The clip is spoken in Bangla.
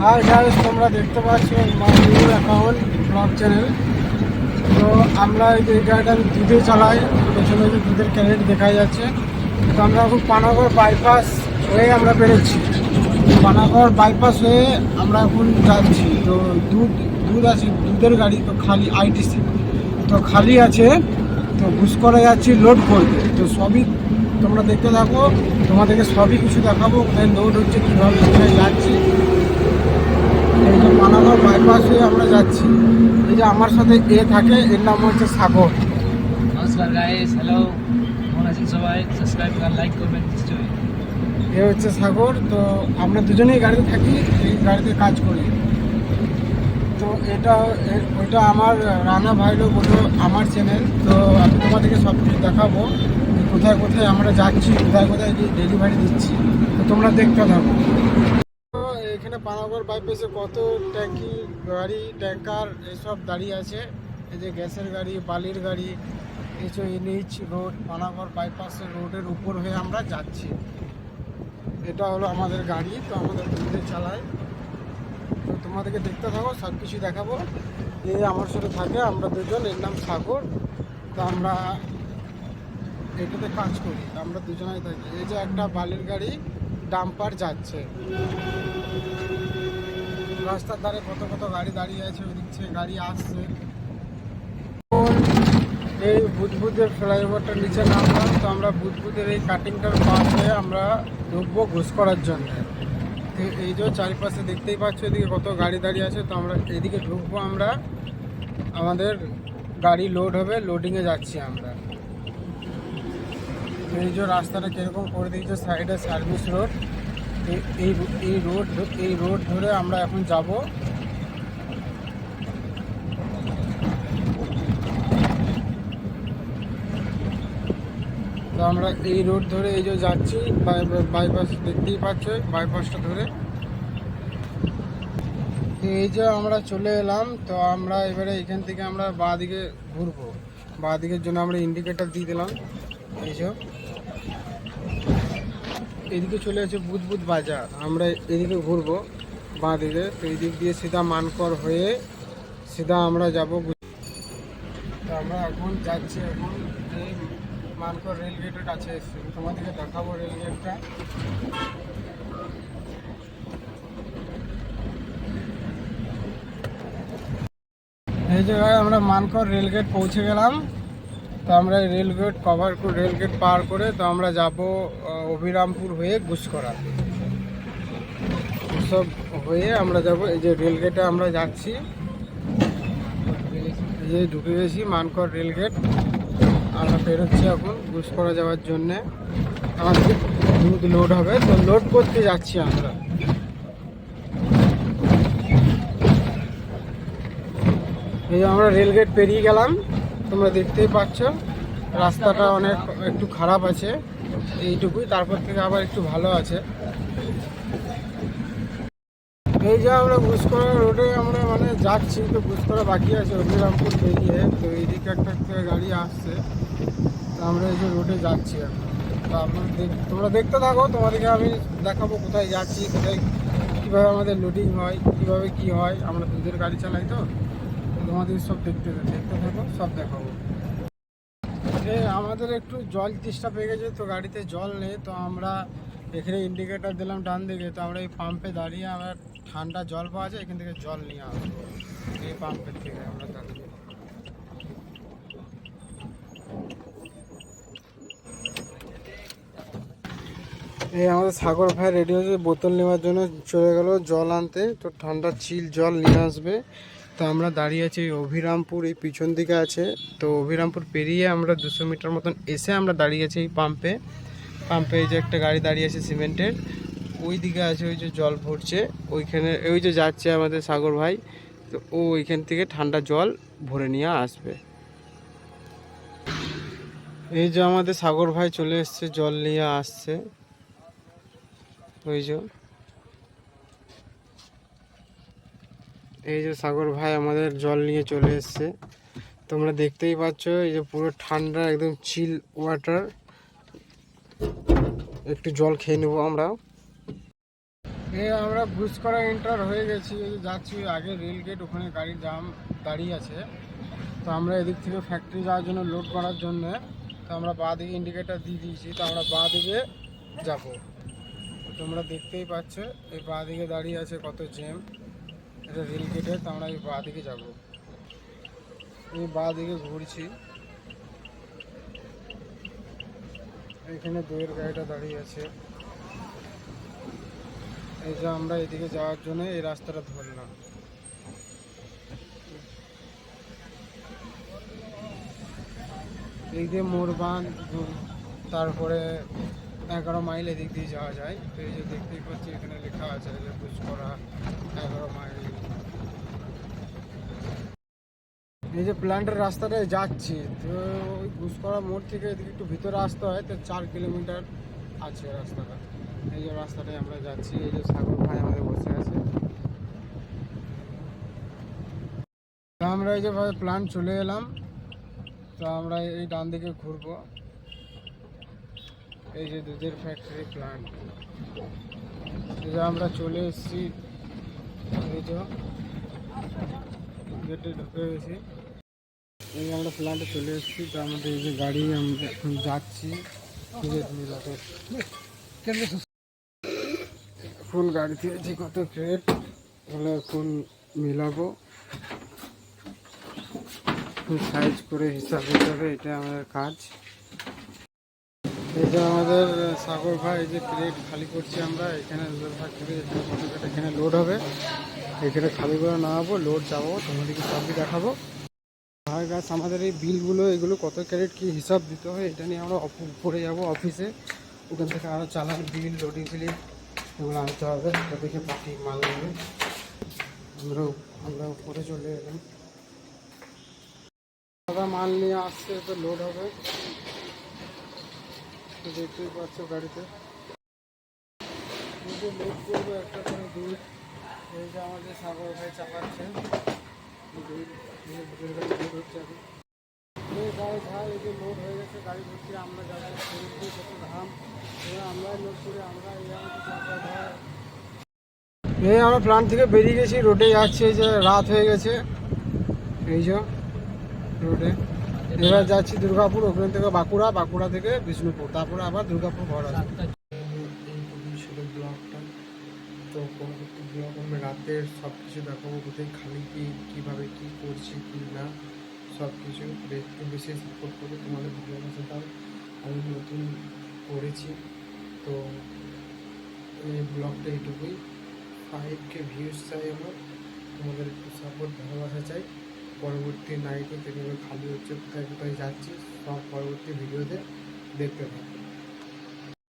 হাই গাইস, তোমরা দেখতে পাচ্ছ নিউ অ্যাকাউন্ট ব্লগ চ্যানেল। তো আমরা এই গাড়িটা দুধে চালাই, পেছনে যে দুধের ক্যারেট দেখা যাচ্ছে। তো আমরা এখন পানাগড় বাইপাস হয়ে আমরা বেরোচ্ছি। পানাগড় বাইপাস হয়ে আমরা এখন যাচ্ছি। তো দুধ আছে, দুধের গাড়ি তো খালি আইটিসি তো খালি আছে। তো ঘুষকরা যাচ্ছি লোড করতে। তো সবই তোমরা দেখতে থাকো, তোমাদেরকে সবই কিছু দেখাবো, কোথায় লোড হচ্ছে, কীভাবে কোথায় যাচ্ছি। এই যে পানাগড় বাইপাস হয়ে আমরা যাচ্ছি। এই যে আমার সাথে থাকে, এর নাম হচ্ছে সাগর। নমস্কার গাইস, হ্যালো, কেমন আছেন সবাই? সাবস্ক্রাইব আর লাইক করবেন নিশ্চয়ই। এ হচ্ছে সাগর। তো আমরা দুজনেই গাড়িতে থাকি, এই গাড়িতে কাজ করি। তো ওইটা আমার রানা ভাইরও বলো আমার চ্যানেল। তো আমি তোমাদেরকে সব কিছু দেখাবো, কোথায় কোথায় আমরা যাচ্ছি, কোথায় কোথায় ডেলিভারি দিচ্ছি। তো তোমরা দেখতে থাকো। এখানে পানাগড় বাইপাসে কত ট্যাঙ্কি গাড়ি, ট্যাঙ্কার এসব দাঁড়িয়ে আছে। এই যে গ্যাসের গাড়ি, বালির গাড়ি, এসব এনএইচ রোড, পানাগড় বাইপাসের রোডের উপর হয়ে আমরা যাচ্ছি। এটা হলো আমাদের গাড়ি, তো আমাদের দুধে চালায়। তো তোমাদেরকে দেখতে থাকো, সব কিছু দেখাবো। এ আমার সাথে থাকে, আমরা দুজন, এর নাম সাগর। তো আমরা এটাতে কাজ করি, আমরা দুজনেই থাকি। এই যে একটা বালির গাড়ি ডাম্পার যাচ্ছে। রাস্তার ধারে কত কত গাড়ি দাঁড়িয়ে আছে, ওই দিক থেকে গাড়ি আসছে। এই বুধবুধের ফ্লাইওভারটার নিচে নামলাম। তো আমরা বুধবুধের এই কাটিংটার পার হয়ে আমরা ঢুকবো ঘুষ করার জন্য। এই যে চারিপাশে দেখতেই পাচ্ছ, এদিকে কত গাড়ি দাঁড়িয়ে আছে। তো আমরা এদিকে ঢুকবো, আমরা আমাদের গাড়ি লোড হবে, লোডিংয়ে যাচ্ছি আমরা। এই যে রাস্তাটা কীরকম করে দিয়েছে, সাইডে সার্ভিস রোড। এই রোড ধরে আমরা এখন যাব। তো আমরা এই রোড ধরে এই যে যাচ্ছি, বাইপাস দেখতেই পাচ্ছ, বাইপাসটা ধরে এই যে আমরা চলে এলাম। তো আমরা এবারে এখান থেকে আমরা বাঁ দিকে ঘুরবো। বাঁ দিকের জন্য আমরা ইন্ডিকেটার দিয়ে দিলাম। এইসব এদিকে চলে আছে বুধবুধ বাজার, আমরা এদিকে ঘুরবো বাঁ দিকে। তো এই দিক দিয়ে সিধা মানকর হয়ে সিধা আমরা যাব। তো আমরা এখন যাচ্ছি, এখন এই মানকর রেলগেটের কাছে এসেছি। তোমাদেরকে দেখাবো রেলগেটটা। এই জায়গায় আমরা মানকর রেলগেট পৌঁছে গেলাম। তো আমরা রেলগেট রেলগেট পার করে তো আমরা যাব অভিরামপুর হয়ে গুসকরা। সব হয়ে আমরা যাব, এই যে রেলগেটে আমরা যাচ্ছি। এই যে ঢুকে গেছি মানকর রেলগেট। আমরা বেরোচ্ছি এখন গুসকরা যাওয়ার জন্যে। আমাদের দুধ লোড হবে, তো লোড করতে যাচ্ছি আমরা। এই যে আমরা রেলগেট পেরিয়ে গেলাম, তোমরা দেখতেই পাচ্ছ। রাস্তাটা অনেক একটু খারাপ আছে, এইটুকুই। তারপর থেকে আবার একটু ভালো আছে। এই যে আমরা গুসকরা রোডে আমরা মানে যাচ্ছি। তো গুসকরা বাকি আছে অভিরামপুর পেরিয়ে। তো এইদিকে একটা গাড়ি আসছে। তো আমরা এই যে রোডে যাচ্ছি এখন। তো তোমরা দেখতে থাকো, তোমাদেরকে আমি দেখাবো কোথায় যাচ্ছি, কোথায় কীভাবে আমাদের লোডিং হয়, কীভাবে কি হয়। আমরা দুধের গাড়ি চালাই, তো তোমাদের সব দেখতে থাকো, সব দেখাবো। আমাদের একটু জল তেষ্টা পেয়ে গেছে, তো গাড়িতে জল নেই। তো আমরা এখানে ইন্ডিকেটার দিলাম ডান দিকে। তো আমরা এই পাম্পে দাঁড়িয়ে আমরা ঠান্ডা জল পাওয়া যায়, এখান থেকে জল নিয়ে আসবো। এই পাম্পের থেকে আমরা দাঁড়িয়ে এই আমাদের সাগর ভাই রেডি হয়েছে বোতল নেওয়ার জন্য, চলে গেল জল আনতে। তো ঠান্ডা চিল জল নিয়ে আসবে। তো আমরা দাঁড়িয়ে আছি অভিরামপুর, এই পিছন দিকে আছে। তো অভিরামপুর পেরিয়ে আমরা 200 মিটার মতন এসে আমরা দাঁড়িয়ে আছি এই পাম্পে। এই যে একটা গাড়ি দাঁড়িয়ে আছে সিমেন্টের, ওই দিকে আছে। ওই যে জল ভরছে ওইখানে, ওই যে যাচ্ছে আমাদের সাগর ভাই। তো ও ওইখান থেকে ঠান্ডা জল ভরে নিয়ে আসবে। এই যে আমাদের সাগর ভাই চলে এসছে, জল নিয়ে আসছে। ওই যে এই যে সাগর ভাই আমাদের জল নিয়ে চলে এসছে। তোমরা দেখতেই পাচ্ছ, এই যে পুরো ঠান্ডা একদম চিল ওয়াটার। একটু জল খেয়ে নেবো আমরা। এই আমরা গুসকরা এন্টার হয়ে গেছি, এই যে যাচ্ছি আগে রেল গেট, ওখানে গাড়ির জাম দাঁড়িয়ে আছে। তো আমরা এদিক থেকে ফ্যাক্টরি যাওয়ার জন্য লোড করার জন্য, তো আমরা বাঁ দিকে ইন্ডিকেটার দিয়ে দিয়েছি, তো আমরা বাঁ দিকে যাবো। তোমরা দেখতেই পাচ্ছ এই বাঁ দিকে দাঁড়িয়ে আছে কত জ্যাম, এটা রেল গেটের। তো আমরা এই বাঁ দিকে যাবো, এই বাঁ দিকে ঘুরছি। এখানে দইয়ের গাড়িটা দাঁড়িয়ে আছে। এই যে আমরা এদিকে যাওয়ার জন্য এই রাস্তাটা ধরলাম। এই দিয়ে মোরবান, তারপরে 11 মাইল এদিক দিয়ে যাওয়া যায়। তো এই যে দেখতেই পাচ্ছি এখানে লেখা আছে যে গুসকরা 11 মাইল। এই যে প্ল্যান্টের রাস্তাটায় যাচ্ছি, তো ওই গুসকরা মোড় থেকে এদিকে একটু ভিতরে আসতে হয়, তো 4 কিলোমিটার আছে রাস্তাটা। এই যে রাস্তাটায় আমরা যাচ্ছি। এই যে সাগর ভাই আমাদের বসে আছে। তো আমরা এই যে প্ল্যান্ট চলে এলাম, তো আমরা এই ডান দিকে ঘুরবো। এই যে দুধের ফ্যাক্টরি প্ল্যান্ট, এই যে আমরা চলে এসেছি। এই যে গেটে ঢুকে গেছি। এই যে আমরা প্ল্যান্টে চলে এসেছি। তো আমাদের এই যে গাড়ি, আমরা এখন যাচ্ছি ফুল গাড়ি দিয়েছি, কত ক্রেট হলে ফুল মিলাবো, ফুল সাইজ করে হিসাব দিতে হবে, এটা আমাদের কাজ। এই যে আমাদের সাগর ভাই, এই যে ক্রেট খালি করছি আমরা এখানে ফ্যাক্টরি, এখানে কত ক্রেট এখানে লোড হবে, এখানে খালি করে নামাবো, লোড যাবো, তোমাদেরকে সবই দেখাবো। ভাই গাছ আমাদের এই বিলগুলো, এগুলো কত ক্যারেট কি হিসাব দিতে হয়, এটা নিয়ে আমরা উপরে যাবো অফিসে। ওখান থেকে আরও চালান বিল, লোডিং স্লিপ এগুলো আনতে হবে, এটা দেখে বাকি মাল নেবে। আমরা উপরে চলে এলাম, দাদা মাল নিয়ে আসছে, তো লোড হবে। তো দেখতেই পাচ্ছ গাড়িতে লোড করবো একটা করে দুধ। এই যে আমাদের সাগর ভাই চালাচ্ছে দুধ, হচ্ছে এখন। ভাই এই যে লোড হয়ে গেছে গাড়ি ভর্তি, আমরা যাবো কত ধাম, আমরা লোড করে আমরা এই আমরা প্ল্যান্ট থেকে বেরিয়ে গেছি, রোডে যাচ্ছি। এই যে রাত হয়ে গেছে, এই যে রোডে এবার যাচ্ছি দুর্গাপুর, ওখান থেকে বাঁকুড়া, বাঁকুড়া থেকে বিষ্ণুপুর, তারপরে আবার দুর্গাপুর ঘর আসবে। এই ছিল ব্লগটা। তো পরবর্তী ব্লগ আমরা রাতের সব কিছু দেখাবো, কোথায় খালি কীভাবে কী করছি কী না, সব কিছু একটু বেশি সাপোর্ট করে তোমাদের ভিডিও দাও। আমি নতুন করেছি, তো এই ব্লগটা এইটুকুই। 5K ভিউজ চাই আমার, তোমাদের একটু সাপোর্ট ভালোবাসা চাই। পরবর্তী নাইটে কীভাবে খালি হচ্ছে, কোথায় কোথায় যাচ্ছি, সব পরবর্তী ভিডিওতে দেখতে পাবো।